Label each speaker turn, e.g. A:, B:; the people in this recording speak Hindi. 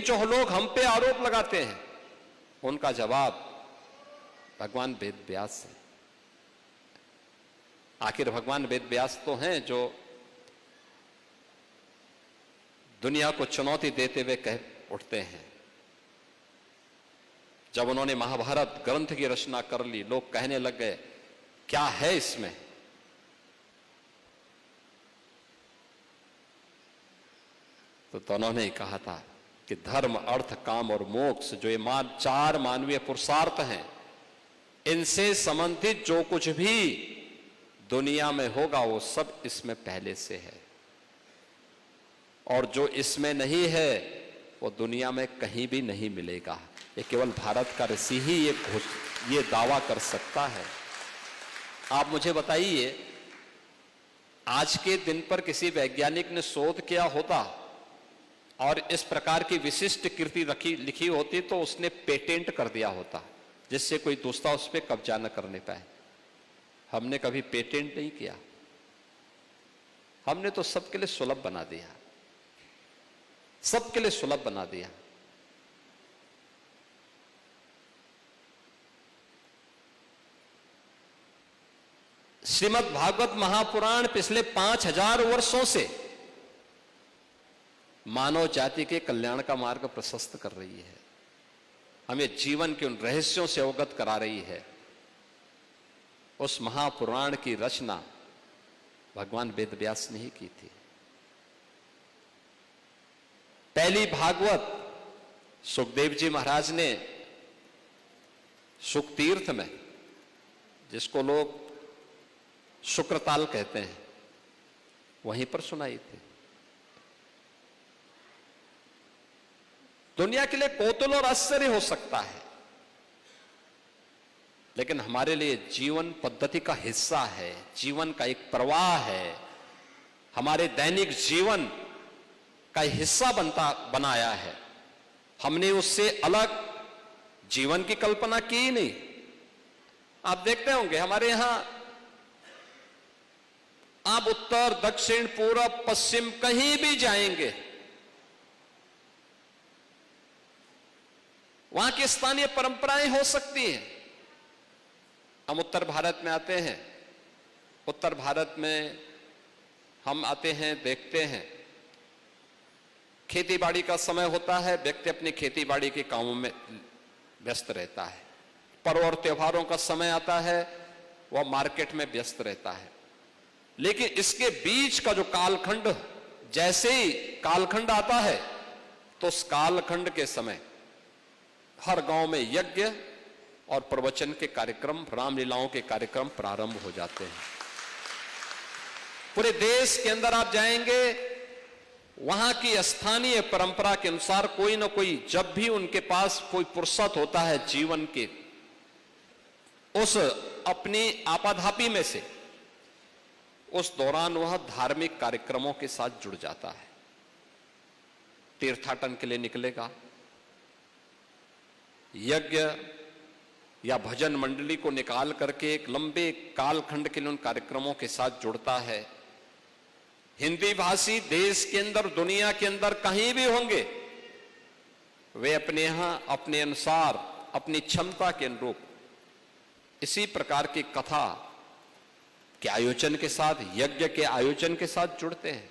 A: जो लोग हम पे आरोप लगाते हैं उनका जवाब भगवान वेद व्यास है। आखिर भगवान वेद व्यास तो हैं जो दुनिया को चुनौती देते हुए कह उठते हैं। जब उन्होंने महाभारत ग्रंथ की रचना कर ली, लोग कहने लग गए क्या है इसमें, तो उन्होंने ही कहा था कि धर्म, अर्थ, काम और मोक्ष जो ये चार मानवीय पुरुषार्थ हैं, इनसे संबंधित जो कुछ भी दुनिया में होगा वो सब इसमें पहले से है, और जो इसमें नहीं है वो दुनिया में कहीं भी नहीं मिलेगा। ये केवल भारत का ऋषि ही ये दावा कर सकता है। आप मुझे बताइए, आज के दिन पर किसी वैज्ञानिक ने शोध किया होता और इस प्रकार की विशिष्ट कृति लिखी होती तो उसने पेटेंट कर दिया होता, जिससे कोई दूसरा उस पर कब्जा न करने पाए। हमने कभी पेटेंट नहीं किया, हमने तो सबके लिए सुलभ बना दिया, सबके लिए सुलभ बना दिया। श्रीमद् भागवत महापुराण पिछले 5000 वर्षों से मानव जाति के कल्याण का मार्ग प्रशस्त कर रही है, हमें जीवन के उन रहस्यों से अवगत करा रही है। उस महापुराण की रचना भगवान वेद व्यास ने ही की थी। पहली भागवत सुखदेव जी महाराज ने सुख तीर्थ में, जिसको लोग शुक्रताल कहते हैं, वहीं पर सुनाई थी। दुनिया के लिए कौतूहल और आश्चर्य हो सकता है, लेकिन हमारे लिए जीवन पद्धति का हिस्सा है, जीवन का एक प्रवाह है, हमारे दैनिक जीवन का हिस्सा बनाया है। हमने उससे अलग जीवन की कल्पना की नहीं। आप देखते होंगे हमारे यहां आप उत्तर, दक्षिण, पूर्व, पश्चिम कहीं भी जाएंगे, वहां की स्थानीय परंपराएं हो सकती हैं। हम उत्तर भारत में आते हैं, उत्तर भारत में हम आते हैं, देखते हैं खेती बाड़ी का समय होता है, व्यक्ति अपनी खेती बाड़ी के कामों में व्यस्त रहता है। पर्व और त्योहारों का समय आता है, वह मार्केट में व्यस्त रहता है। लेकिन इसके बीच का जो कालखंड, जैसे ही कालखंड आता है तो उस कालखंड के समय हर गांव में यज्ञ और प्रवचन के कार्यक्रम, रामलीलाओं के कार्यक्रम प्रारंभ हो जाते हैं। पूरे देश के अंदर आप जाएंगे, वहां की स्थानीय परंपरा के अनुसार कोई ना कोई, जब भी उनके पास कोई फुर्सत होता है जीवन के उस अपनी आपाधापी में से, उस दौरान वह धार्मिक कार्यक्रमों के साथ जुड़ जाता है। तीर्थाटन के लिए निकलेगा, यज्ञ या भजन मंडली को निकाल करके एक लंबे कालखंड के लिए उन कार्यक्रमों के साथ जुड़ता है। हिंदी भाषी देश के अंदर, दुनिया के अंदर कहीं भी होंगे, वे अपने यहां अपने अनुसार, अपनी क्षमता के अनुरूप इसी प्रकार की कथा के आयोजन के साथ, यज्ञ के आयोजन के साथ जुड़ते हैं।